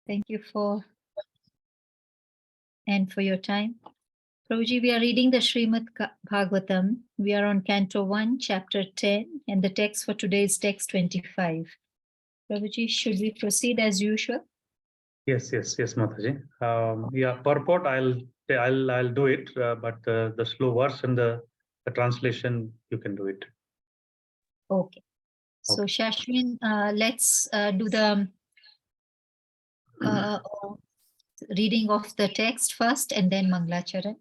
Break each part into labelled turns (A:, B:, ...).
A: Thank you for your time. Prabhuji, we are reading the Srimad Bhagavatam. We are on Canto 1, Chapter 10, and the text for today is text 25. Prabhuji, should we proceed as usual?
B: Yes, Mataji. Yeah, purport I'll do it, but the slow verse and the translation you can do it.
A: Okay. So Shashwin, let's do the reading of the text first and then Manglacharan.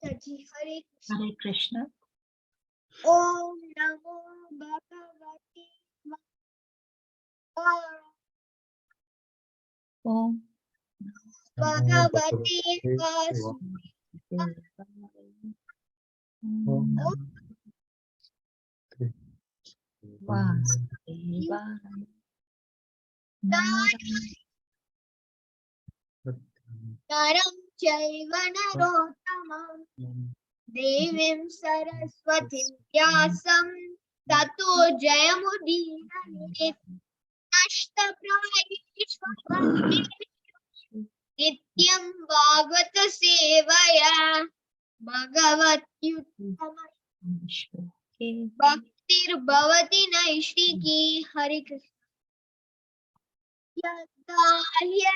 A: Hare Krishna.
C: Om Namo Bhagavate
A: Om
C: Bhagavate
A: Vasudevaya.
C: Naram Chaiva Narottamam Devim Saraswatim Vyasam Tato Jayamudinayet Ashtaprayishvara Nityam Bhagavata Sevaya Bhagavatyuttama Bhaktir Bhavati Naishiki Hare Krishna Yada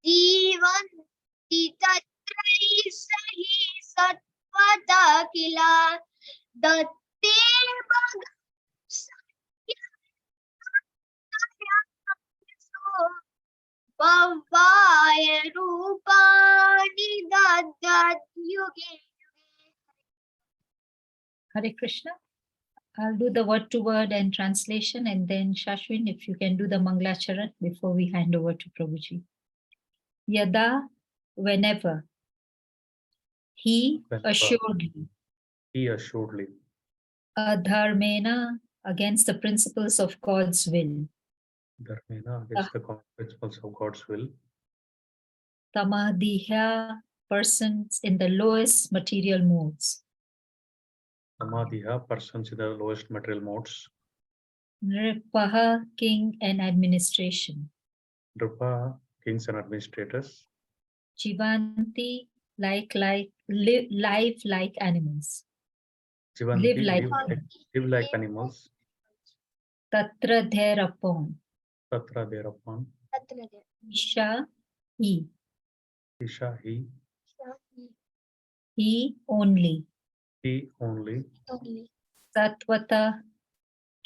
C: जीवन्ति तत्रैः सहि सत्त्वता किल दत्ते भवाय रूपाणि दद्युगे
A: Hare Krishna. I'll do the word to word and translation, and then Shashwin, if you can do the Manglacharan before we hand over to Prabhuji. Yada, whenever. He assuredly. Adharmena, against the principles of God's will.
B: Dharmena, against the principles of God's will.
A: Tamadihya, persons in the lowest material modes.
B: Samadhiya, persons in the lowest material modes.
A: Nripaha, king and administration.
B: Nripa, kings and administrators.
A: Jivanti, live like animals.
B: Jivanti,
A: live
B: like animals.
A: Tatra, thereupon.
B: Tatra, thereupon.
A: Isha, he.
B: Isha, he.
A: He only.
B: He only.
A: Satvata,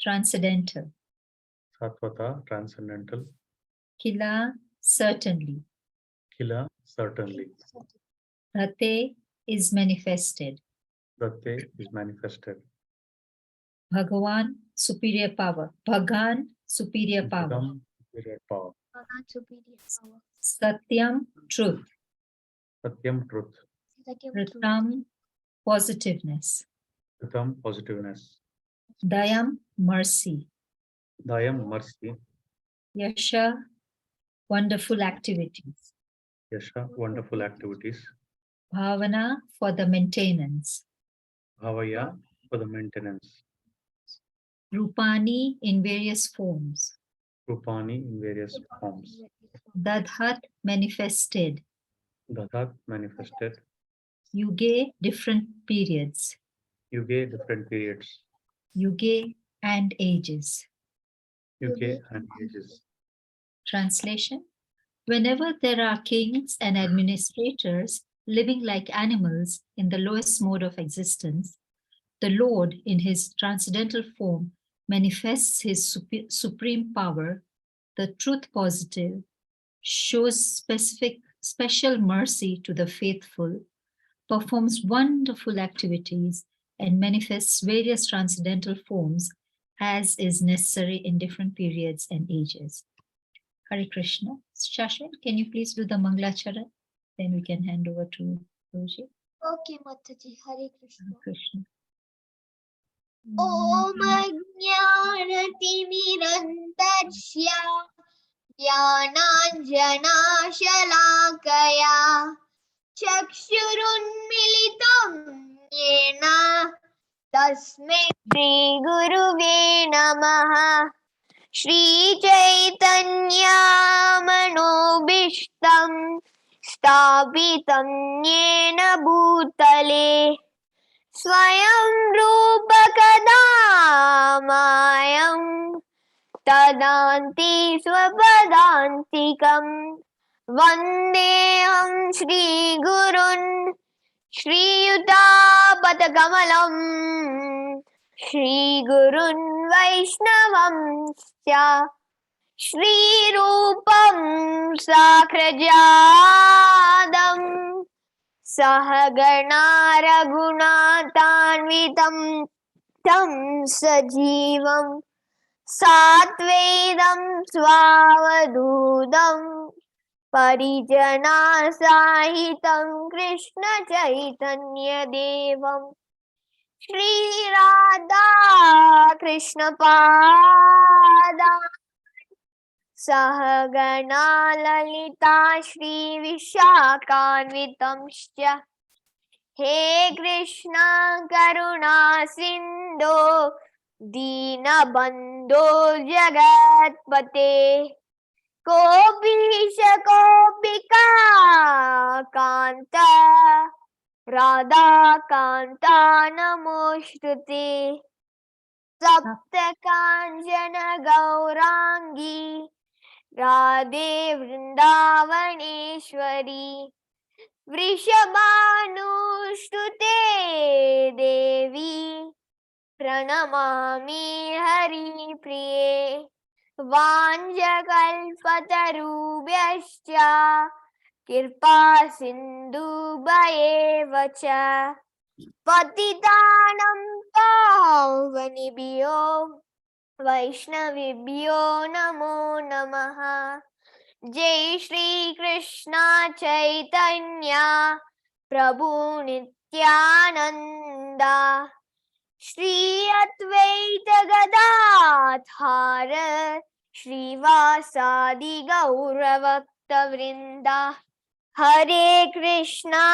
A: transcendental.
B: Satvata, transcendental.
A: Kila, certainly.
B: Kila, certainly.
A: Rate is manifested.
B: Rate is manifested.
A: Bhagavan, superior power. Bhagan, superior power.
B: Bhagam, superior power.
A: Satyam, truth.
B: Satyam, truth.
A: Ritam, positiveness.
B: Ritam, positiveness.
A: Dayam, mercy.
B: Dayam, mercy.
A: Yasha, wonderful activities.
B: Yasha, wonderful activities.
A: Bhavana, for the maintenance.
B: Bhavaya, for the maintenance.
A: Rupani, in various forms.
B: Rupani, in various forms.
A: Dadhat, manifested.
B: Dadhat, manifested.
A: Yuge, different periods.
B: Yuge, different periods.
A: Yuge and ages.
B: Yuge and ages.
A: Translation: whenever there are kings and administrators living like animals in the lowest mode of existence, the Lord, in his transcendental form, manifests his supreme power, the truth positive, shows special mercy to the faithful, performs wonderful activities, and manifests various transcendental forms as is necessary in different periods and ages. Hare Krishna. Shashwin, can you please do the Manglacharan? Then we can hand over to Prabhuji.
C: Okay, Mataji. Hare Krishna.
A: Hare Krishna.
C: Om Jnanatimirandasya Jnananjanashalakaya Chakshurunmilitam Yena तस्मै श्री गुरुवे नमः। श्री चैतन्यमनोभीष्टं स्थापितं येन भूतले स्वयं रूप कदा मायं तदान्ति स्वपदान्तिकम् वन्देऽहं श्रीगुरुन् श्रीयुतापदकमलम् श्रीगुरुन् वैष्णवंश्च श्रीरूपं साग्रजातं सहगणा रघुनाथान्वितं तं सजीवं साद्वैतं स्वावधूतं परिजनासहितं कृष्ण चैतन्यदेवं श्रीराधा कृष्णपादा सहगणा ललिता श्रीविशाखान्वितंश्च हे कृष्ण करुणा सिन्धो दीनबन्धो जगत्पते गोपीश गोपिका कान्त राधा कान्ता नमोऽस्तुते सप्त काञ्चन गौराङ्गी राधे वृन्दावनेश्वरी वृषभानुस्तुते देवी प्रणमामि हरिप्रिये वाञ्छकल्पतरुभ्यश्च कृपा सिन्धुभ्येव च पतितानं पावनेभ्यो वैष्णवेभ्यो नमो नमः। जय श्री कृष्ण चैतन्य प्रभु नित्यानंद श्री अद्वैत गदाधर श्रीवासादि गौरभक्तवृंद हरे कृष्णा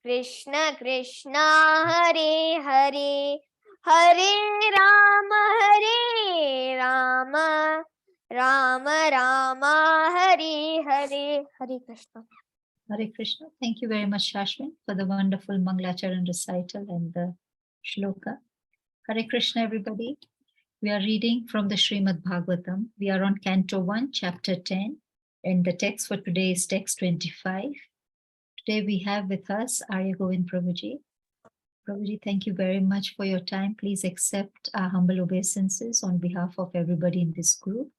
C: कृष्ण कृष्णा हरे हरे हरे राम राम राम हरे हरे। हरे Krishna.
A: Hare Krishna. Thank you very much, Shashwin, for the wonderful Mangalacharan recital and the shloka. Hare Krishna, everybody. We are reading from the Srimad Bhagavatam. We are on Canto 1, Chapter 10, and the text for today is text 25. Today we have with us Arya Govind Prabhuji. Prabhuji, thank you very much for your time. Please accept our humble obeisances on behalf of everybody in this group.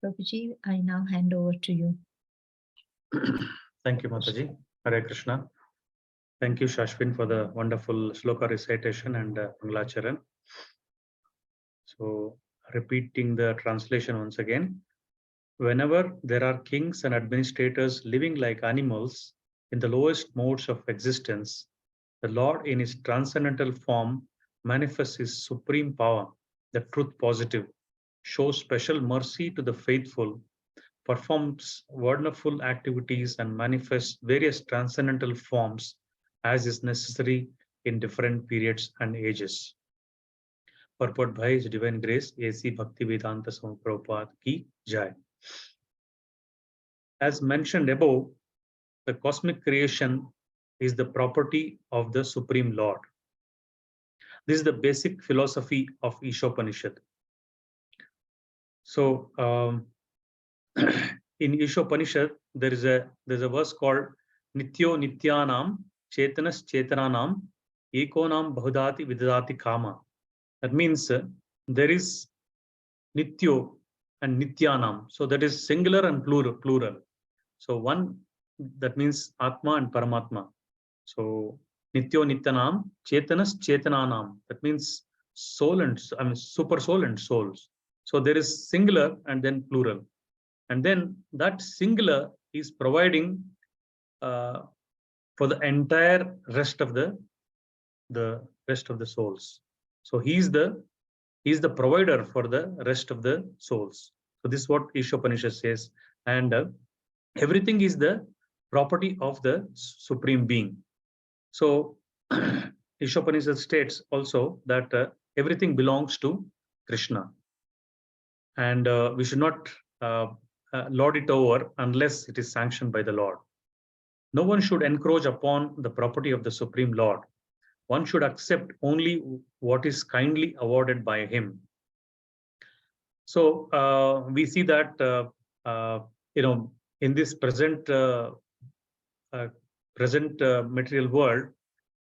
A: Prabhuji, I now hand over to you.
B: Thank you, Mataji. Hare Krishna. Thank you, Shashwin, for the wonderful shloka recitation and Mangalacharan. So, repeating the translation once again. Whenever there are kings and administrators living like animals in the lowest modes of existence, the Lord in his transcendental form manifests his supreme power, the truth positive, shows special mercy to the faithful, performs wonderful activities and manifests various transcendental forms as is necessary in different periods and ages. Purport by His Divine Grace, A.C. Bhaktivedanta Swami Prabhupada ki Jai. As mentioned above, the cosmic creation is the property of the Supreme Lord. This is the basic philosophy of Ishopanishad. So, in Ishopanishad, there's a verse called Nityo Nityanam Chetanas Chetananam Ekonam Bahudati Vidadati Kama. That means there is Nityo and Nityanam. So that is singular and plural. So one, that means Atma and Paramatma. So Nityo Nityanam Chetanas Chetananam. That means soul and super soul and souls. So there is singular and then plural. And then that singular is providing for the entire rest of the rest of the souls. So he's the provider for the rest of the souls. So this is what Ishopanishad says, and everything is the property of the Supreme Being. So Ishopanishad states also that everything belongs to Krishna, and we should not lord it over unless it is sanctioned by the Lord. No one should encroach upon the property of the Supreme Lord. One should accept only what is kindly awarded by him. So we see that in this present material world,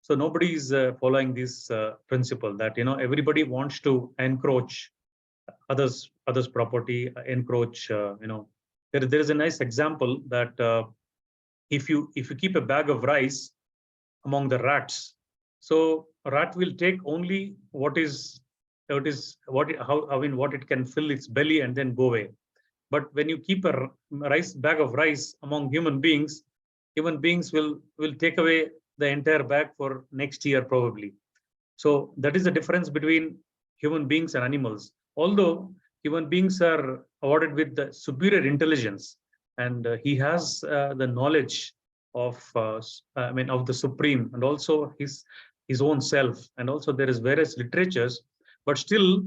B: so nobody is following this principle that everybody wants to encroach others property, encroach. There is a nice example that if you keep a bag of rice among the rats, so a rat will take only what it can fill its belly and then go away. But when you keep a bag of rice among human beings will take away the entire bag for next year probably. So that is the difference between human beings and animals. Although human beings are awarded with the superior intelligence, and he has the knowledge of of the Supreme, and also his own self, and also there is various literatures, but still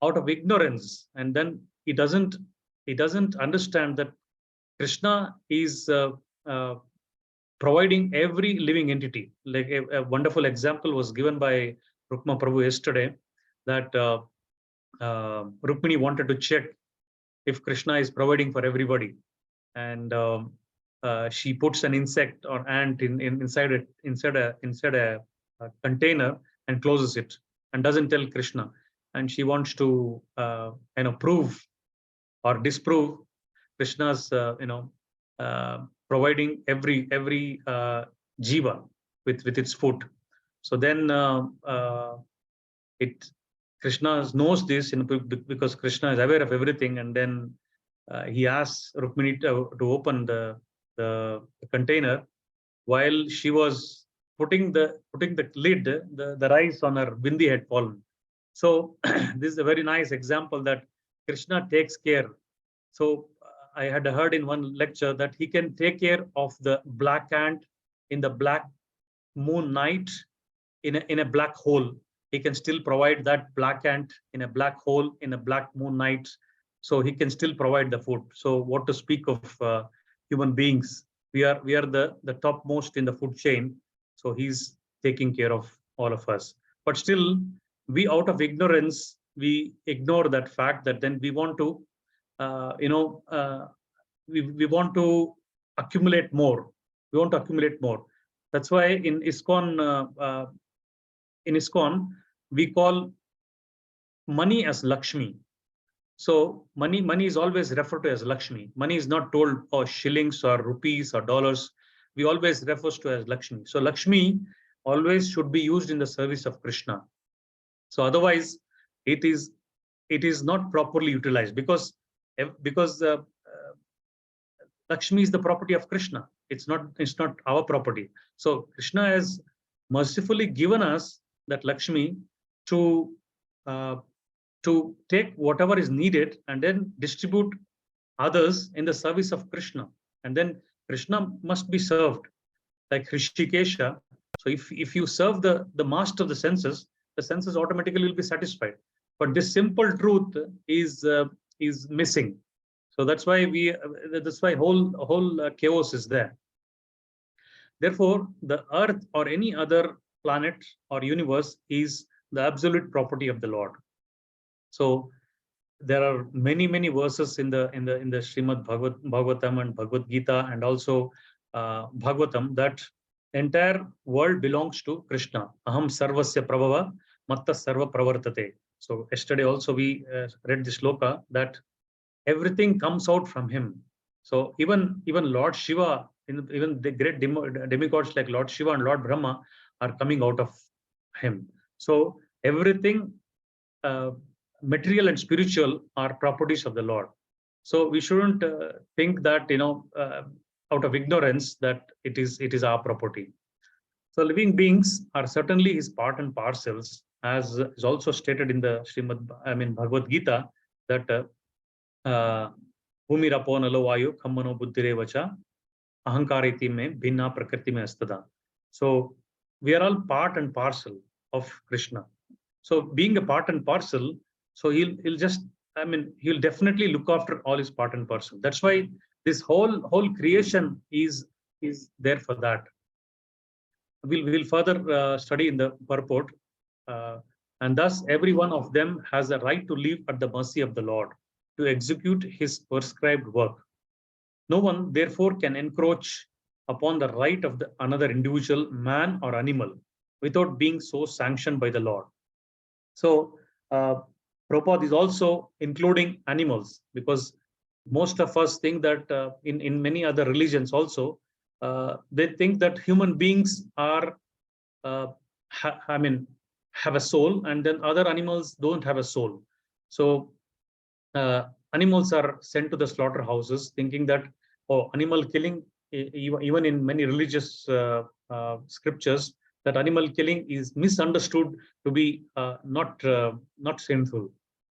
B: out of ignorance, and then he doesn't understand that Krishna is providing every living entity. Like a wonderful example was given by Rukma Prabhu yesterday, that Rukmini wanted to check if Krishna is providing for everybody, and she puts an insect or ant inside a container and closes it and doesn't tell Krishna, and she wants to prove or disprove Krishna's providing every jiva with its food. So then Krishna knows this because Krishna is aware of everything, and then he asks Rukmini to open the container. While she was putting the lid, the rice on her bindi had fallen. So this is a very nice example that Krishna takes care. So I had heard in one lecture that he can take care of the black ant in the black moon night in a black hole. He can still provide that black ant in a black hole in a black moon night. So he can still provide the food. So what to speak of human beings? We are the topmost in the food chain. So he's taking care of all of us. But still, we out of ignorance, we ignore that fact that then we want to we want to accumulate more. We want to accumulate more. That's why in ISKCON, we call money as Lakshmi. So money is always referred to as Lakshmi. Money is not told shillings or rupees or dollars. We always refers to as Lakshmi. So Lakshmi always should be used in the service of Krishna. So otherwise, it is not properly utilized because Lakshmi is the property of Krishna. It's not our property. So Krishna has mercifully given us that Lakshmi to take whatever is needed and then distribute others in the service of Krishna. And then Krishna must be served like Hrishikesha. So if you serve the master of the senses automatically will be satisfied. But this simple truth is missing. So that's why whole chaos is there. Therefore, the earth or any other planet or universe is the absolute property of the Lord. So there are many verses in the Srimad Bhagavatam and Bhagavad Gita and also Bhagavatam that entire world belongs to Krishna. Aham sarvasya prabhava matta sarva pravartate. So yesterday also we read this shloka that everything comes out from him. So even Lord Shiva, even the great demigods like Lord Shiva and Lord Brahma are coming out of him. So everything material and spiritual are properties of the Lord. So we shouldn't think that out of ignorance that it is our property. So living beings are certainly his part and parcels, as is also stated in the Bhagavad Gita that Bhumi rapo nalo vayu kammano buddhire vacha ahankariti me bhinna prakriti me astada. So we are all part and parcel of Krishna. So being a part and parcel, so he'll just, I mean, he'll definitely look after all his part and parcel. That's why this whole creation is there for that. We'll further study in the purport, uh, and thus every one of them has a right to live at the mercy of the Lord to execute his prescribed work. No one, therefore, can encroach upon the right of another individual, man or animal, without being so sanctioned by the Lord. So, Prabhupada is also including animals, because most of us think that in many other religions also, they think that human beings are, I mean, have a soul, and then other animals don't have a soul. So animals are sent to the slaughterhouses thinking that, oh, animal killing, even in many religious scriptures, that animal killing is misunderstood to be not sinful,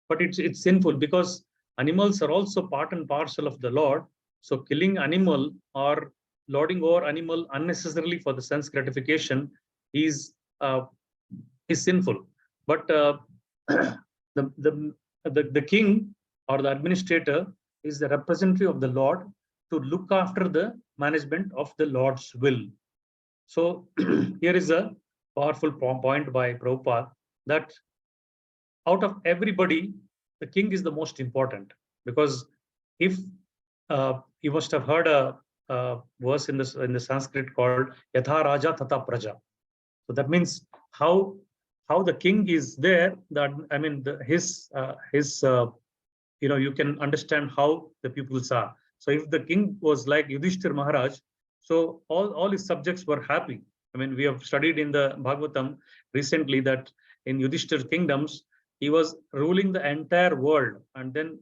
B: but it's sinful because animals are also part and parcel of the Lord. So killing animal or lording over animal unnecessarily for the sense gratification is uh, sinful. But the, the the king or the administrator is the representative of the Lord to look after the management of the Lord's will. So here is a powerful point by Prabhupada that out of everybody, the king is the most important, because if you must have heard a verse in the Sanskrit called Yatha Raja Tata Praja. So that means how the king is there. That I mean his you can understand how the pupils are. So if the king was like Yudhishthir Maharaj, so all his subjects were happy. I mean, we have studied in the Bhagavatam recently that in Yudhishthir's kingdoms, he was ruling the entire world, and then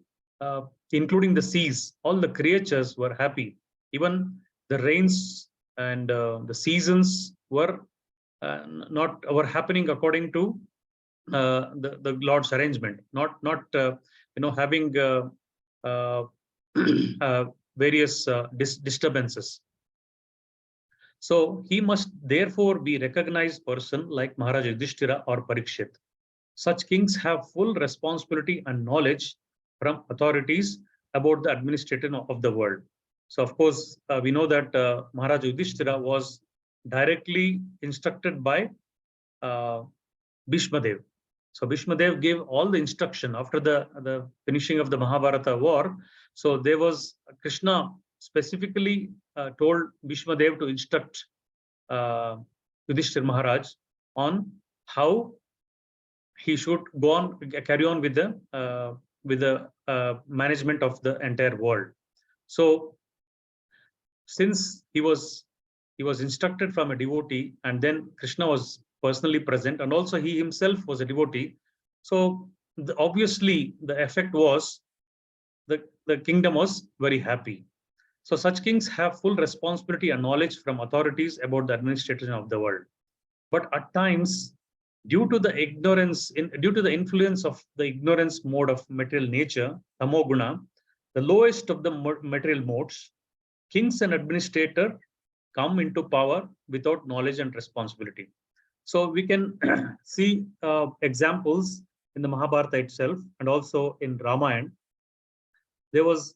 B: including the seas, all the creatures were happy. Even the rains and the seasons were not were happening according to the Lord's arrangement, not having uh, various disturbances. So he must therefore be recognized person like Maharaj Yudhishthira or Parikshit. Such kings have full responsibility and knowledge from authorities about the administration of the world. So of course, we know that Maharaj Yudhishthira was directly instructed by uh, Bhishma Dev. So Bhishma Dev gave all the instruction after the finishing of the Mahabharata war. So there was Krishna specifically told Bhishma Dev to instruct Yudhishthir Maharaj on how he should go on, carry on with the management of the entire world. So since he was instructed from a devotee, and then Krishna was personally present, and also he himself was a devotee. So obviously the effect was the kingdom was very happy. So such kings have full responsibility and knowledge from authorities about the administration of the world. But at times, due to the influence of the ignorance mode of material nature, tamoguna, the lowest of the material modes, kings and administrators come into power without knowledge and responsibility. So we can see examples in the Mahabharata itself, and also in Ramayana. There was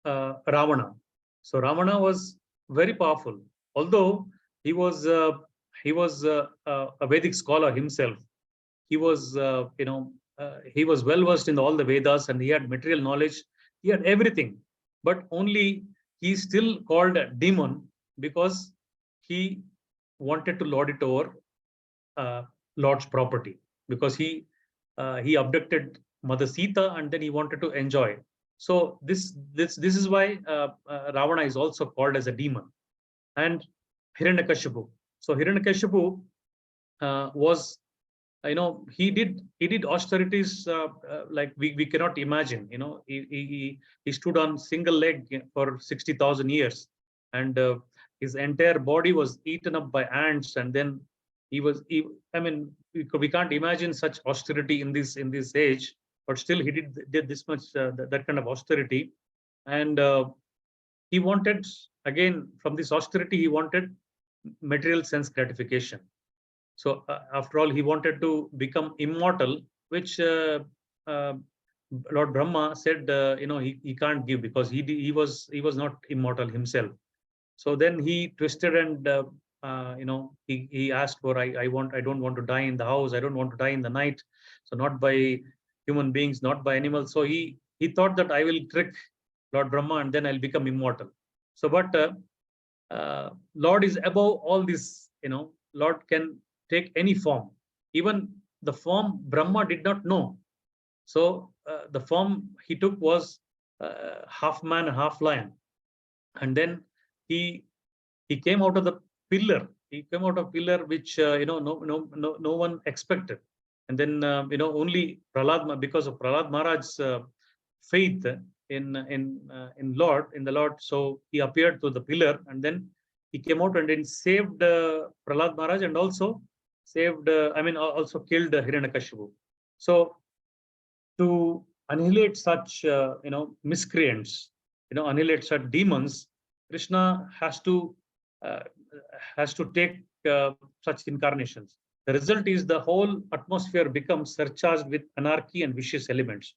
B: Ravana. So Ravana was very powerful, although he was a Vedic scholar himself. He was he was well versed in all the Vedas, and he had material knowledge. He had everything, but only he still called a demon because he wanted to lord it over Lord's property, because he abducted Mother Sita, and then he wanted to enjoy. So this is why Ravana is also called as a demon. And Hiranyakashipu. So Hiranyakashipu was, he did austerities like we cannot imagine. He stood on single leg for 60,000 years, and his entire body was eaten up by ants, and then I mean, we can't imagine such austerity in this age, but still he did this much that kind of austerity. And he wanted, again, from this austerity, he wanted material sense gratification. So after all, he wanted to become immortal, which uh, Lord Brahma said, he can't give because he was not immortal himself. So then he twisted and he asked for, I don't want to die in the house, I don't want to die in the night, so not by human beings, not by animals. So he thought that I will trick Lord Brahma and then I'll become immortal. So but Lord is above all this. Lord can take any form, even the form Brahma did not know. So the form he took was half man, half lion, and then he he came out of the pillar. He came out of pillar which no one expected, and then only Prahlad, because of Prahlad Maharaj's faith in the Lord. So he appeared to the pillar, and then he came out and then saved Prahlad Maharaj, and also saved. Also killed Hiranyakashipu. So to annihilate such miscreants, annihilate such demons, Krishna uh, has to take such incarnations. The result is the whole atmosphere becomes surcharged with anarchy and vicious elements,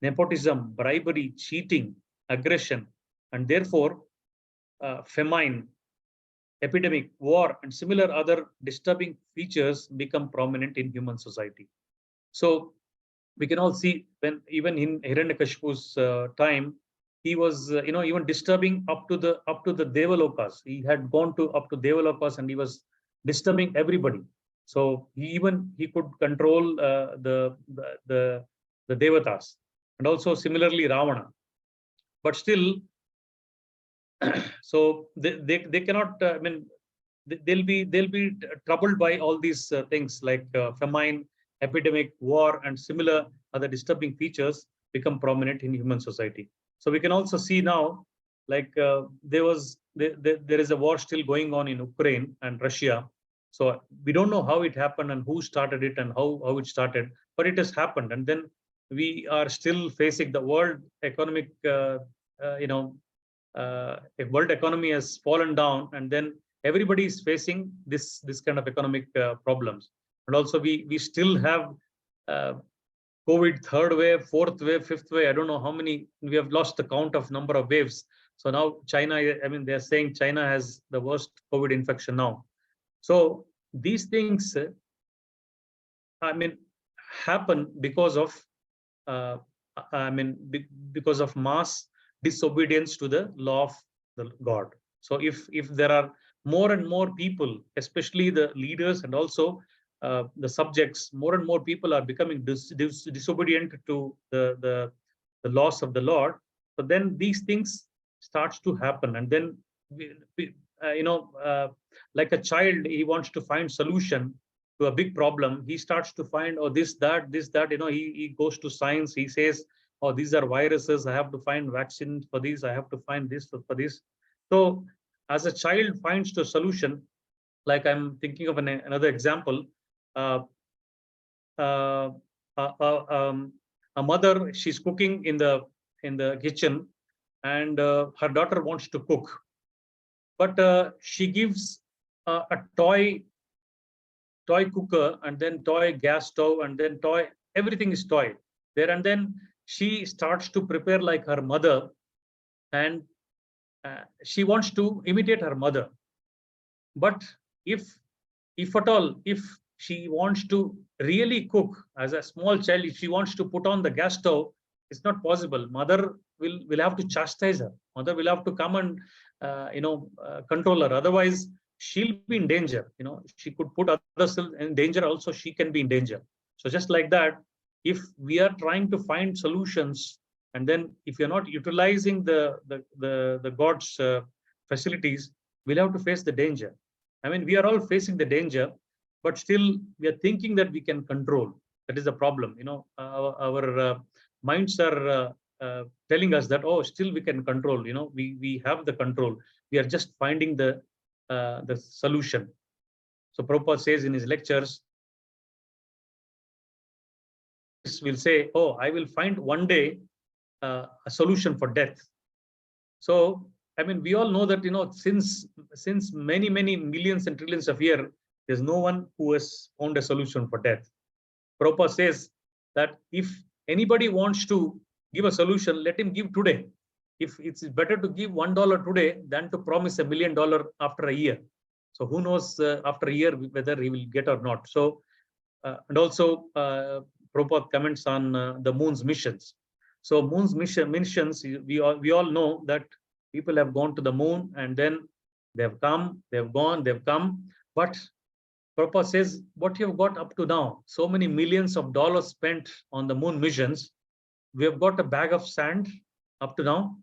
B: nepotism, bribery, cheating, aggression, and therefore famine, epidemic, war, and similar other disturbing features become prominent in human society. So we can all see, when even in Hiranyakashipu's time, he was even disturbing up to the Devalokas. He had gone to up to Devalokas and he was disturbing everybody. So he could control the Devatas, and also similarly Ravana. But still, so they cannot. They'll be troubled by all these things like famine, epidemic, war, and similar other disturbing features become prominent in human society. So we can also see now, like there is a war still going on in Ukraine and Russia. So we don't know how it happened and who started it and how it started, but it has happened. And then we are still facing the world economic, world economy has fallen down, and then everybody is facing this kind of economic problems. And also we still have uh, COVID third wave, fourth wave, fifth wave. I don't know how many. We have lost the count of number of waves. So now China, they're saying China has the worst COVID infection now. So these things, happen because of, uh, because of mass disobedience to the law of the God. So if there are more and more people, especially the leaders and also the subjects, more and more people are becoming disobedient to the laws of the Lord. So then these things starts to happen, and then like a child, he wants to find solution to a big problem. He starts to find, oh, this that. He goes to science. He says, oh, these are viruses, I have to find vaccines for these, I have to find this for this. So as a child finds the solution, like I'm thinking of another example. uh, uh, uh, uh, um, a mother, she's cooking in the kitchen, and her daughter wants to cook, but she gives a toy cooker, and then toy gas stove, and then toy, everything is toy there. And then she starts to prepare like her mother, and she wants to imitate her mother. But if at all, if she wants to really cook as a small child, if she wants to put on the gas stove, it's not possible. Mother will have to chastise her. Mother will have to come and control her. Otherwise, she'll be in danger. She could put others in danger. Also, she can be in danger. So just like that, if we are trying to find solutions, and then if you're not utilizing the God's facilities, we'll have to face the danger. We are all facing the danger, but still we are thinking that we can control. That is the problem. Our minds are telling us that, oh, still we can control. We have the control. We are just finding the solution. So Prabhupada says in his lectures, will say, oh, I will find one day a solution for death. So we all know that since many millions and trillions of years, There's no one who has found a solution for death. Prabhupada says that if anybody wants to give a solution, let him give today. If it's better to give $1 today than to promise $1 million after a year. So who knows after a year whether he will get or not. So and also Prabhupada comments on the moon's missions. So moon's missions, we all know that people have gone to the moon and then they've come, they've gone, they've come. But Prabhupada says, what you have got up to now, so many millions of dollars spent on the moon missions, we have got a bag of sand up to now.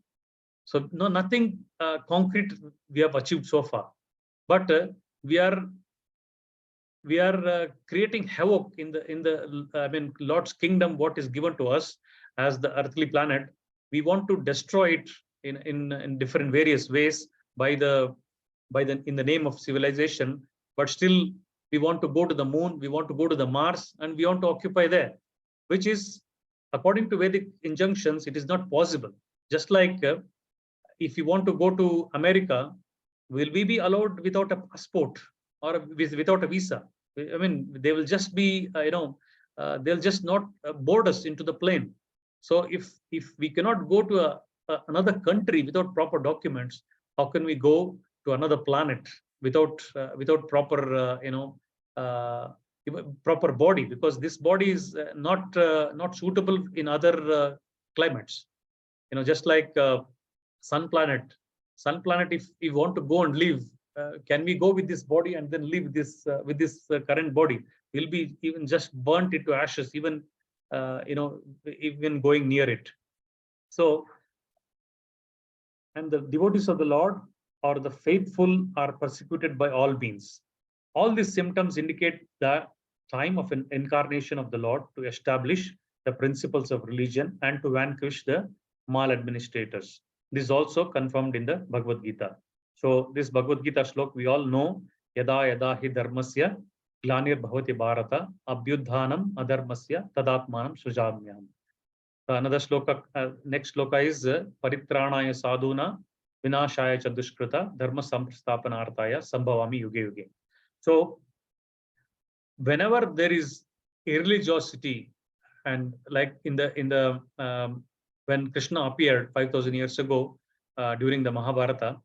B: So no, nothing concrete we have achieved so far. But we are creating havoc in the Lord's kingdom, what is given to us as the earthly planet. We want to destroy it in different various ways in the name of civilization. But still, we want to go to the moon, we want to go to the Mars, and we want to occupy there, which is, according to Vedic injunctions, it is not possible. Just like if you want to go to America, will we be allowed without a passport or without a visa? I mean, they will just be, they'll just not board us into the plane. So if we cannot go to another country without proper documents, how can we go to another planet without proper, proper body? Because this body is not suitable in other climates. Just like sun planet, if we want to go and live, can we go with this body and then live with this current body? We'll be even just burnt into ashes, even even going near it. So, and the devotees of the Lord or the faithful are persecuted by all means. All these symptoms indicate the time of an incarnation of the Lord to establish the principles of religion and to vanquish the maladministrators. This is also confirmed in the Bhagavad Gita. So this Bhagavad Gita shlok we all know, yada yada hi dharmasya glanir bhavati bharata abhyudhanam adharmasya tadatmanam sujamyam. Another shloka, next shloka is paritranaya sadhuna vinashaya cha dushkrita dharma samstapanarthaya sambhavami yuge yuge. So whenever there is irreligiosity, and like in the when Krishna appeared 5,000 years ago during the Mahabharata,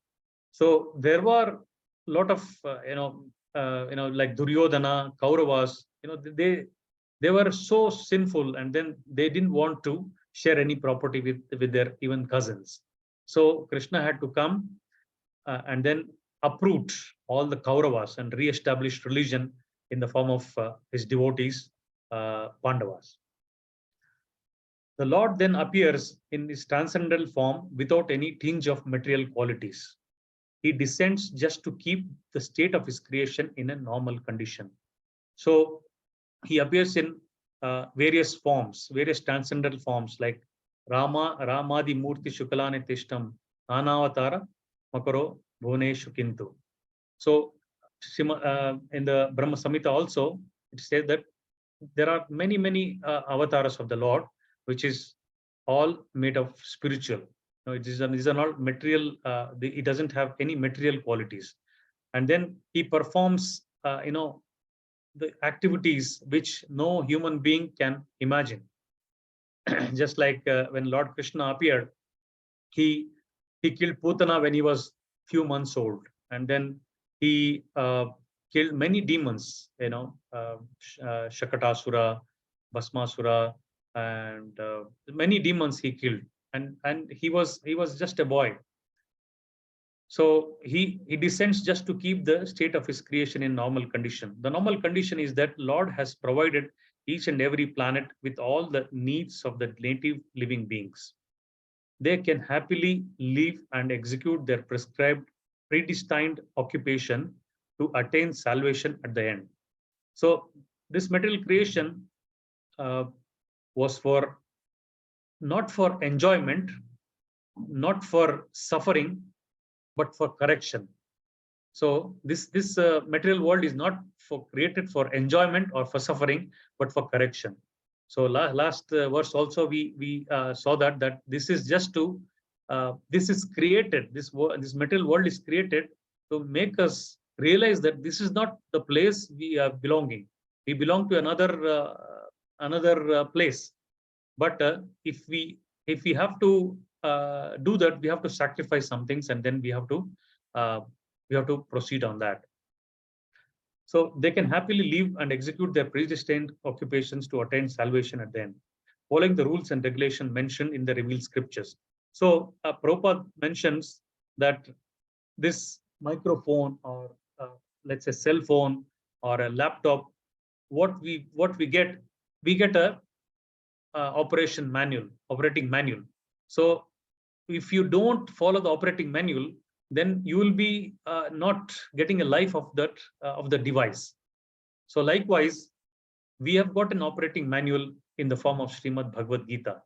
B: so there were a lot of like Duryodhana, Kauravas, they were so sinful, and then they didn't want to share any property with their even cousins. So Krishna had to come and then uproot all the Kauravas and re-establish religion in the form of his devotees, Pandavas. The Lord then appears in his transcendental form without any tinge of material qualities. He descends just to keep the state of his creation in a normal condition. So he appears in various forms, various transcendental forms like Ramadi Murti Shukalane Tishtam Anavatara Makaro Bhuvaneshu Kintu. So in the Brahma Samhita also, it says that there are many avatars of the Lord, which is all made of spiritual. These are not material. It doesn't have any material qualities. And then he performs, the activities which no human being can imagine. Just like when Lord Krishna appeared, he killed Putana when he was few months old, and then he killed many demons. Shakatasura, Bhasmasura, and many demons he killed, and he was just a boy. So he descends just to keep the state of his creation in normal condition. The normal condition is that Lord has provided each and every planet with all the needs of the native living beings. They can happily live and execute their prescribed, predestined occupation to attain salvation at the end. So this material creation was not for enjoyment, not for suffering, but for correction. So this material world is not created for enjoyment or for suffering, but for correction. So last verse also we saw that this is just this material world is created to make us realize that this is not the place we are belonging. We belong to another place. But if we have to do that, we have to sacrifice some things, and then we have to proceed on that. So they can happily live and execute their predestined occupations to attain salvation at the end, following the rules and regulation mentioned in the revealed scriptures. So Prabhupada mentions that this microphone, or let's say cell phone or a laptop, what we get, we get a operating manual. So if you don't follow the operating manual, then you will be not getting a life of that of the device. So likewise, we have got an operating manual in the form of Srimad Bhagavad Gita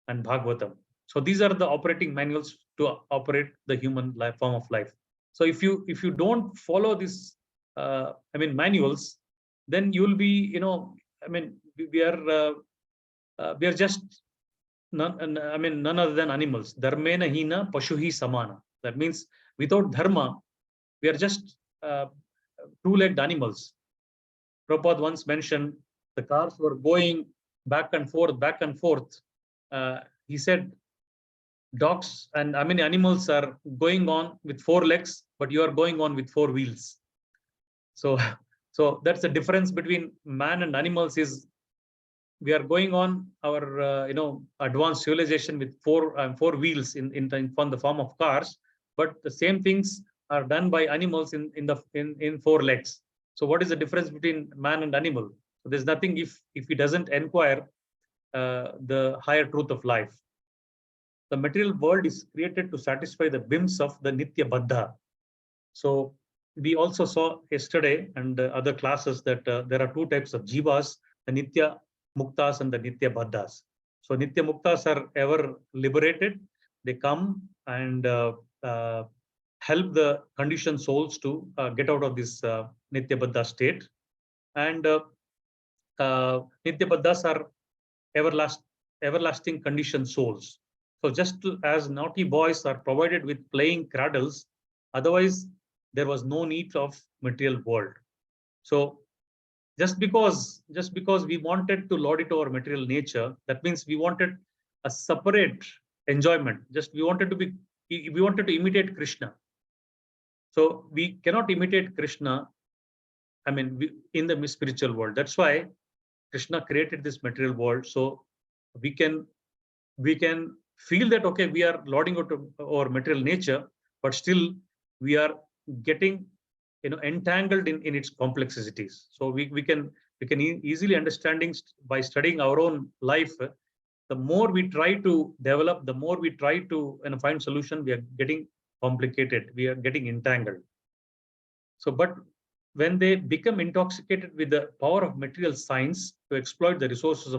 B: and Bhagavatam. So these are the operating manuals to operate the human life, form of life. So if you don't follow this manuals, then you will be, we are just none other than animals. Dharmena hina pashuhi samana. That means without dharma, we are just two-legged animals. Prabhupada once mentioned the cars were going back and forth. He said, dogs and animals are going on with 4 legs, but you are going on with 4 wheels. So that's the difference between man and animals. Is we are going on our advanced civilization with 4 wheels in the form of cars, but the same things are done by animals in 4 legs. So what is the difference between man and animal? So there's nothing if he doesn't inquire the higher truth of life. The material world is created to satisfy the whims of the Nitya Baddha. So we also saw yesterday and other classes that there are 2 types of jivas, the Nitya Muktas and the Nitya Baddhas. So Nitya Muktas are ever liberated. They come and help the conditioned souls to get out of this Nitya Baddha state. And Nitya Baddhas are everlasting conditioned souls. So just as naughty boys are provided with playing cradles, otherwise there was no need of material world. So just because we wanted to lord it over material nature, that means we wanted a separate enjoyment. We wanted to imitate Krishna. So we cannot imitate Krishna, in the spiritual world. That's why Krishna created this material world, so we can feel that, okay, we are lording out our material nature, but still we are getting entangled in its complexities. So we can easily understanding by studying our own life. The more we try to develop, the more we try to find solution, we are getting complicated, we are getting entangled. So but when they become intoxicated with the power of material science to exploit the resources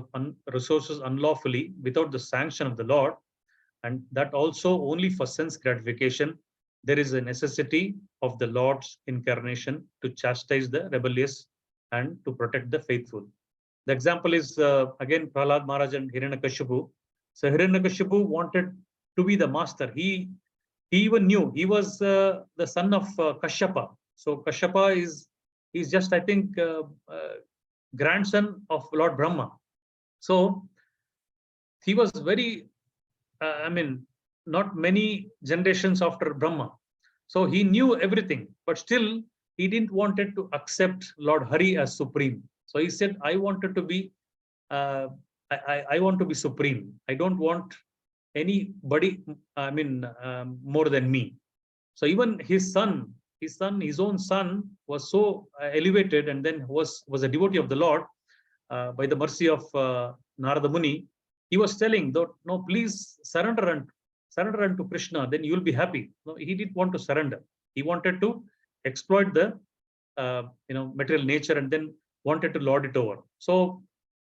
B: unlawfully without the sanction of the Lord, and that also only for sense gratification, there is a necessity of the Lord's incarnation to chastise the rebellious and to protect the faithful. The example is again Prahlad Maharaj and Hiranyakashipu. So Hiranyakashipu wanted to be the master. He even knew he was the son of Kashyapa. So Kashyapa is just, I think, grandson of Lord Brahma. So he was very, not many generations after Brahma. So he knew everything, but still he didn't wanted to accept Lord Hari as supreme. So he said, I wanted to be, I want to be supreme. I don't want anybody, more than me. So even his own son was so elevated, and then was a devotee of the Lord by the mercy of Narada Muni. He was telling, no, please surrender unto Krishna, then you will be happy. No, he didn't want to surrender. He wanted to exploit the material nature, and then wanted to lord it over. So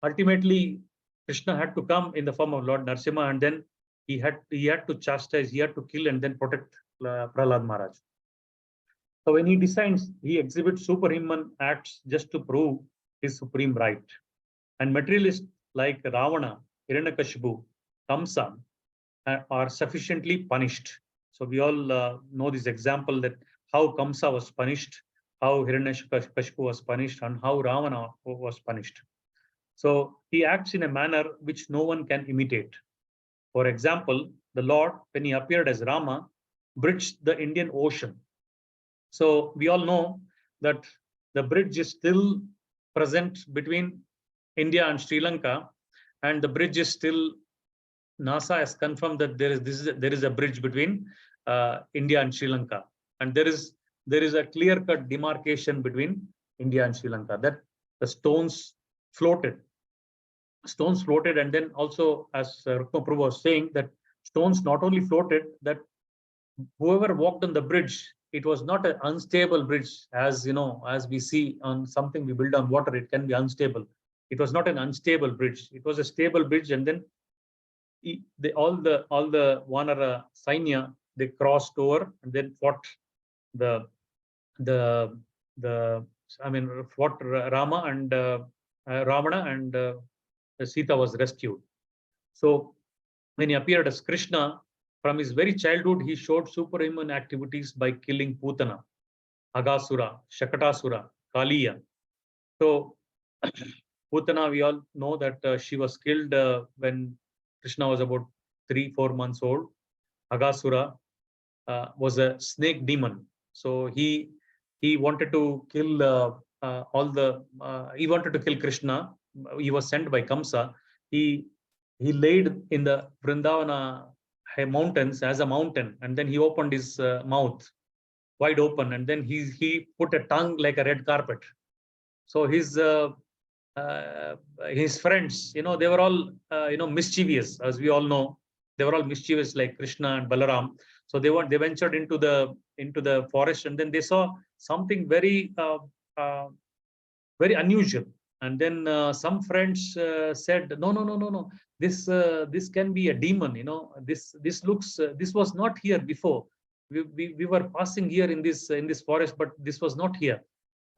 B: ultimately, Krishna had to come in the form of Lord Narasimha, and then he had to chastise, he had to kill, and then protect Prahlad Maharaj. So when he decides, he exhibits superhuman acts just to prove his supreme right. And materialists like Ravana, Hiranyakashipu, Kamsa are sufficiently punished. So we all know this example, that how Kamsa was punished how Hiranyakashipu was punished and how Ravana was punished. So he acts in a manner which no one can imitate. For example, the Lord, when he appeared as Rama, bridged the Indian Ocean. So we all know that the bridge is still present between India and Sri Lanka, and the bridge is still, NASA has confirmed that there is a bridge between India and Sri Lanka, and there is a clear-cut demarcation between India and Sri Lanka, that the stones floated, and then also, as Rukma Prabhu was saying, that stones not only floated, that whoever walked on the bridge, it was not an unstable bridge, as you know, as we see on something we build on water, it can be unstable. It was not an unstable bridge, it was a stable bridge. And then all the Vanara Sainya, they crossed over and then fought the fought Rama and Ravana, and Sita was rescued. So when he appeared as Krishna, from his very childhood, he showed superhuman activities by killing Putana, Agasura, Shakatasura, Kaliya. So Putana, we all know that she was killed when Krishna was about 3-4 months old. Agasura was a snake demon. So he wanted to kill he wanted to kill Krishna. He was sent by Kamsa. He laid in the Vrindavana mountains as a mountain, and then he opened his mouth wide open, and then he put a tongue like a red carpet. So his friends, they were all mischievous, as we all know. They were all mischievous, like Krishna and Balaram. So they ventured into the forest, and then they saw something very very unusual. And then some friends said, no, this can be a demon. This looks this was not here before. We were passing here in this forest, but this was not here.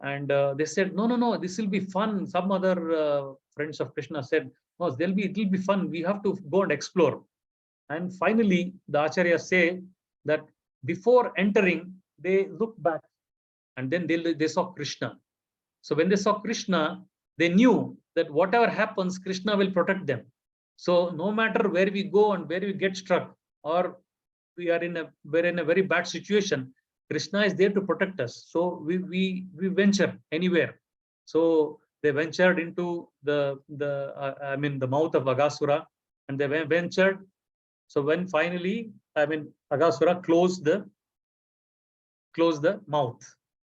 B: And they said, no, this will be fun. Some other friends of Krishna said, no, it will be fun. We have to go and explore. And finally, the Acharyas say that before entering, they looked back, and then they saw Krishna. So when they saw Krishna, they knew that whatever happens, Krishna will protect them. So no matter where we go and where we get struck, or we're in a very bad situation, Krishna is there to protect us. So we venture anywhere. So they ventured into the mouth of Agasura, and they ventured. So when finally, Agasura closed the mouth.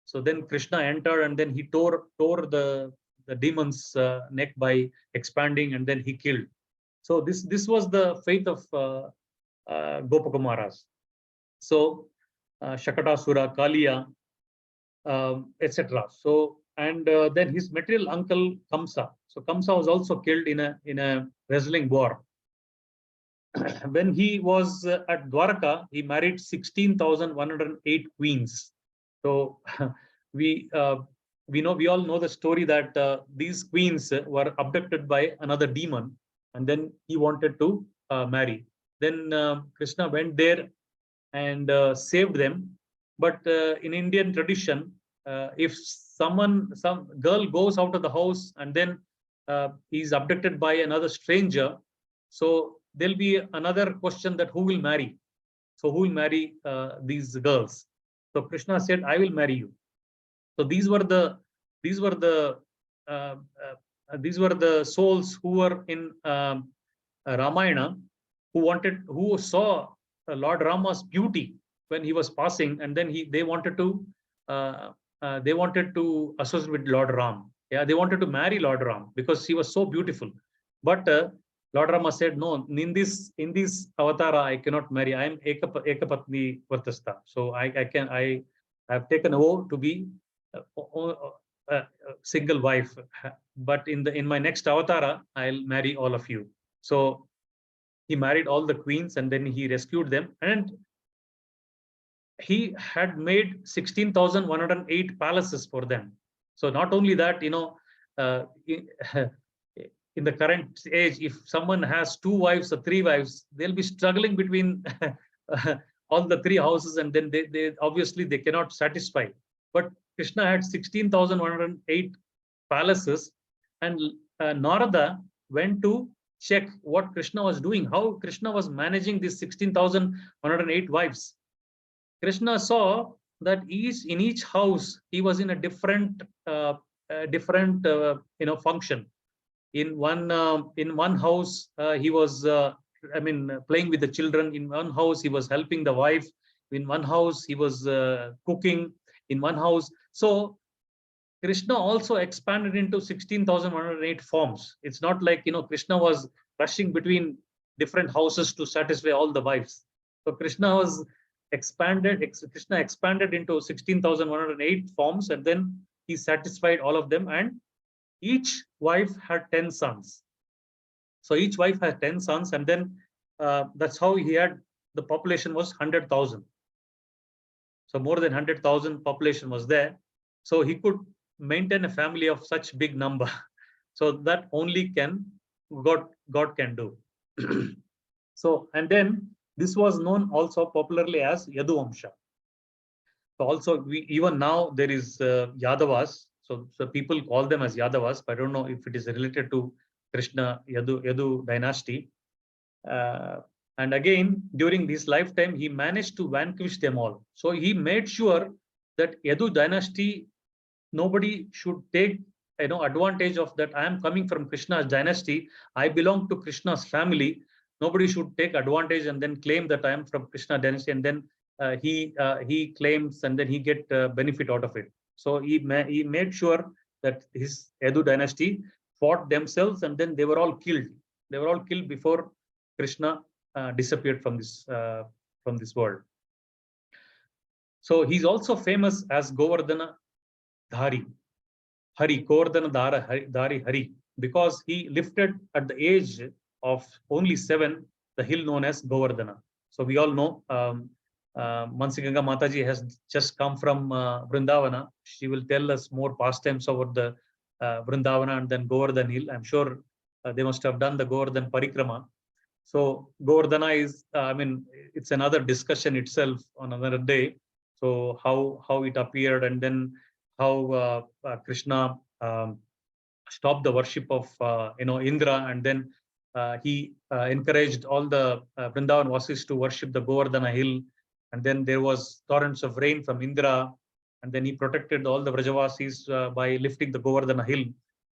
B: So then Krishna entered, and then he tore the demon's neck by expanding, and then he killed. So this was the fate of Gopakumaras. So Shakatasura, Kaliya, etc. So and then his material uncle Kamsa. So Kamsa was also killed in a wrestling war. When he was at Dwarka, he married 16,108 queens. So we all know the story that these queens were abducted by another demon, and then he wanted to marry. Then Krishna went there and saved them. But in Indian tradition, if some girl goes out of the house and then is abducted by another stranger, so there'll be another question that who will marry? So who will marry these girls? So Krishna said, I will marry you. So these were the souls who were in Ramayana, who saw Lord Rama's beauty when he was passing, and then they wanted to associate with Lord Ram. Yeah, they wanted to marry Lord Ram because he was so beautiful. But Lord Rama said, no, in this avatara, I cannot marry. I am ekapatni vartasta. So I have taken a vow to be a single wife. But in my next avatara, I'll marry all of you. So he married all the queens, and then he rescued them. And he had made 16,108 palaces for them. So not only that, in the current age, if someone has 2 wives or 3 wives, they'll be struggling between all the 3 houses, and then they obviously they cannot satisfy. But Krishna had 16,108 palaces, and Narada went to check what Krishna was doing, how Krishna was managing these 16,108 wives. Krishna saw that in each house he was in a different function. In one house he was playing with the children. In one house he was helping the wife. In one house he was cooking. In one house, so Krishna also expanded into 16,108 forms. It's not like Krishna was rushing between different houses to satisfy all the wives. So Krishna expanded into 16,108 forms, and then he satisfied all of them, and each wife had 10 sons. So each wife had 10 sons, and then that's how he had, the population was 100,000. So more than 100,000 population was there. So he could maintain a family of such big number. So that only God can do. So, and then this was known also popularly as Yaduvamsha. So also even now there is Yadavas. So people call them as Yadavas, but I don't know if it is related to Krishna Yadu dynasty. And again, during his lifetime, he managed to vanquish them all. So he made sure that Yadu dynasty, nobody should take advantage of that. I am coming from Krishna's dynasty. I belong to Krishna's family. Nobody should take advantage and then claim that I am from Krishna dynasty, and then he claims and then he get benefit out of it. So he made sure that his Yadu dynasty fought themselves, and then they were all killed. They were all killed before Krishna disappeared from this world. So he's also famous as Govardhana Dhari, Govardhana Dhari Hari, because he lifted at the age of only 7 the hill known as Govardhana. So we all know Mansiganga Mataji has just come from Vrindavana. She will tell us more pastimes over the Vrindavana and then Govardhan hill. I'm sure they must have done the Govardhan Parikrama. So Govardhana is, it's another discussion itself on another day. So how it appeared, and then how Krishna stopped the worship of Indra, and then he encouraged all the Vrindavan Vasis to worship the Govardhana hill, and then there was torrents of rain from Indra, and then he protected all the Vrajavasis by lifting the Govardhana hill.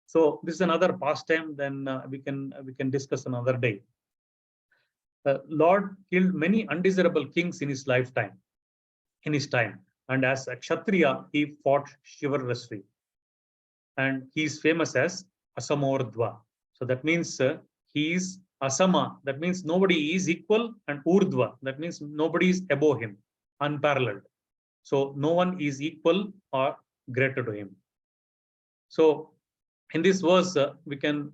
B: So this is another pastime. Then we can discuss another day. Lord killed many undesirable kings in his lifetime, in his time, and as a Kshatriya, he fought chivalrously, and he is famous as Asamordva. So that means he is Asama. That means nobody is equal, and Urdhva. That means nobody is above him, unparalleled. So no one is equal or greater to him. So in this verse, we can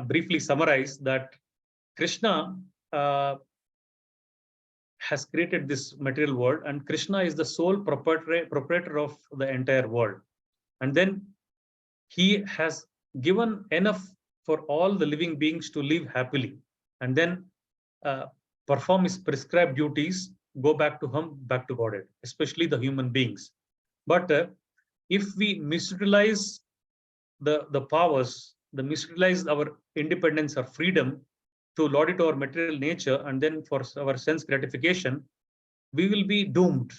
B: briefly summarize that Krishna has created this material world, and Krishna is the sole proprietor of the entire world. And then he has given enough for all the living beings to live happily, and then perform his prescribed duties, go back to him, back to Godhead, especially the human beings. But if we misutilize the powers, misutilize our independence or freedom to laud it our material nature, and then for our sense gratification, we will be doomed,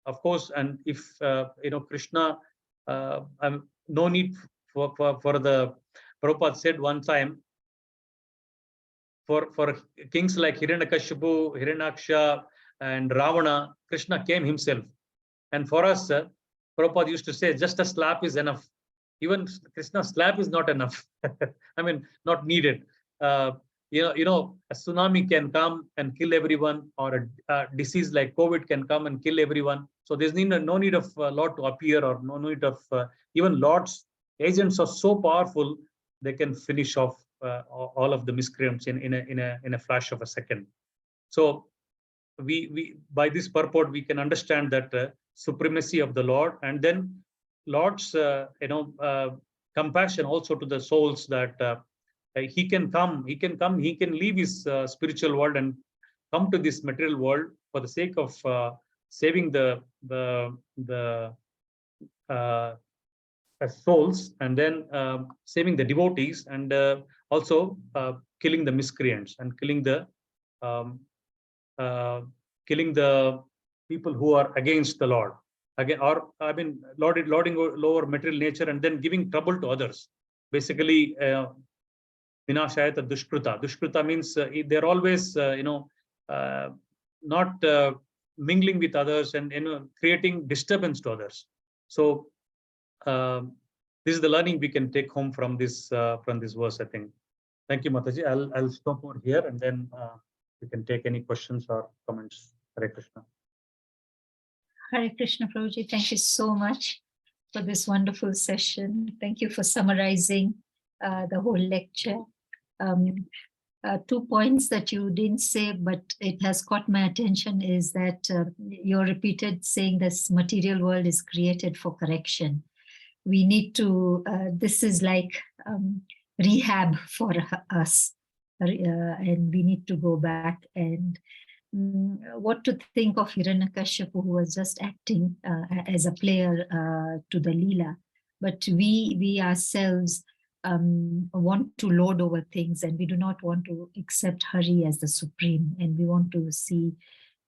B: of course. And if Krishna, no need for the Prabhupada said one time, for kings like Hiranyakashipu, Hiranyaksha, and Ravana, Krishna came himself. And for us, Prabhupada used to say, just a slap is enough. Even Krishna's slap is not enough. Not needed. A tsunami can come and kill everyone, or a disease like COVID can come and kill everyone. So there's no need of Lord to appear, or no need of even Lord's agents are so powerful, they can finish off all of the miscreants in a flash of a second. So we by this purport we can understand that supremacy of the Lord, and then Lord's compassion also to the souls, that he can leave his spiritual world and come to this material world for the sake of saving the as souls, and then saving the devotees, and also killing the miscreants and killing the people who are against the Lord. Again, or I mean, lording lower material nature, and then giving trouble to others. Basically, vinashayata dushkruta. Dushkruta means they're always, not mingling with others, and creating disturbance to others. So this is the learning we can take home from this verse, I think. Thank you, Mataji. I'll stop over here, and then we can take any questions or comments. Hare Krishna.
A: Hare Krishna, Prabhuji. Thank you so much for this wonderful session. Thank you for summarizing the whole lecture. 2 points that you didn't say, but it has caught my attention, is that your repeated saying this material world is created for correction. We need to, this is like rehab for us, and we need to go back and what to think of Hiranyakashipu, who was just acting as a player to the Leela. But we ourselves want to lord over things, and we do not want to accept Hari as the supreme. And we want to see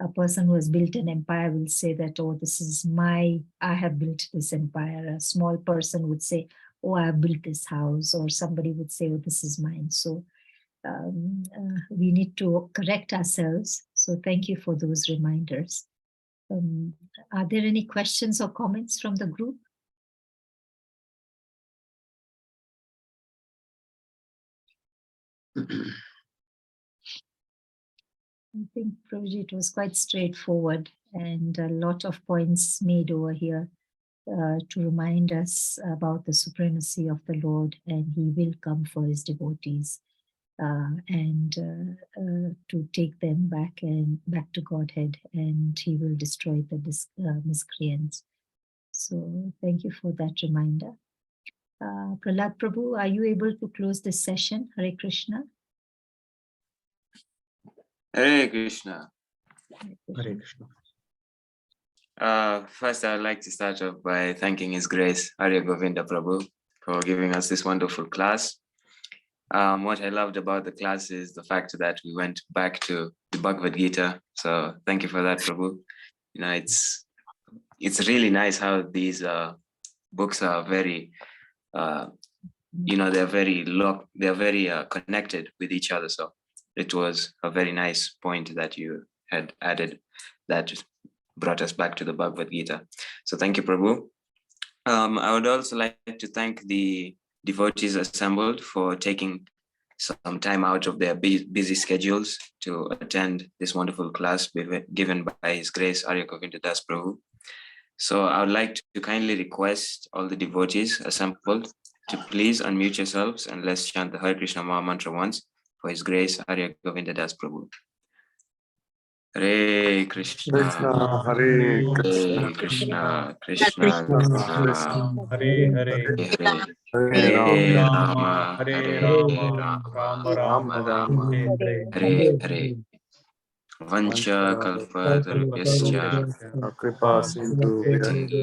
A: a person who has built an empire will say that, oh, this is I have built this empire. A small person would say, oh, I have built this house, or somebody would say, oh, this is mine. So we need to correct ourselves. So thank you for those reminders. Are there any questions or comments from the group? I think, Prabhuji, it was quite straightforward, and a lot of points made over here to remind us about the supremacy of the Lord, and He will come for His devotees, and to take them back to Godhead, and He will destroy the miscreants. So thank you for that reminder. Prahlad Prabhu, are you able to close this session? Hare Krishna.
D: Hare Krishna.
B: Hare Krishna.
D: First, I'd like to start off by thanking His Grace, Arya Govinda Prabhu, for giving us this wonderful class. What I loved about the class is the fact that we went back to the Bhagavad Gita. So thank you for that, Prabhu. You know, it's really nice how these books are very, they're very connected with each other. So it was a very nice point that you had added that brought us back to the Bhagavad Gita. So thank you, Prabhu. I would also like to thank the devotees assembled for taking some time out of their busy schedules to attend this wonderful class given by His Grace Arya Govinda Das Prabhu. So I would like to kindly request all the devotees assembled to please unmute yourselves and let's chant the Hare Krishna Maha Mantra once for His Grace Arya Govinda Das Prabhu. Hare Krishna,
E: Hare
D: Hare Krishna, Krishna Krishna,
B: Hare Hare.
D: Hare
E: Hare
D: Hare
B: Rama,
D: Rama,
B: Hare
D: Hare
B: Rama, Rama Rama,
D: Rama,
B: Hare
D: Hare Hare. Vancha kalpatarupyascha
E: Kripa Sindhu
D: Sindhu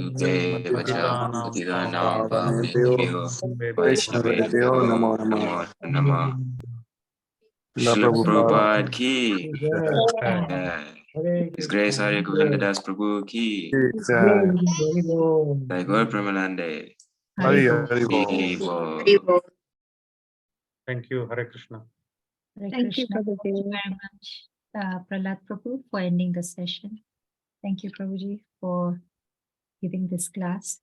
D: Vacha Patidanam Pavanebhyo
E: Vaishnavebhyo Namo
D: Namo
E: Namo.
D: Namo. Srila Prabhupada ki His Grace Arya Govinda Das Prabhu ki Jai Gaur Premanande.
E: Hare
D: Hari
E: Bol.
D: Bol.
B: Thank you, Hare Krishna.
A: Hare
C: Thank you,
A: Krishna. Thank you
C: Prabhuji.
A: very much, Prahlad Prabhu, for ending the session. Thank you, Prabhuji, for giving this class.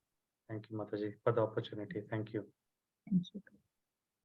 B: Thank you, Mataji, for the opportunity. Thank you.
A: Thank you.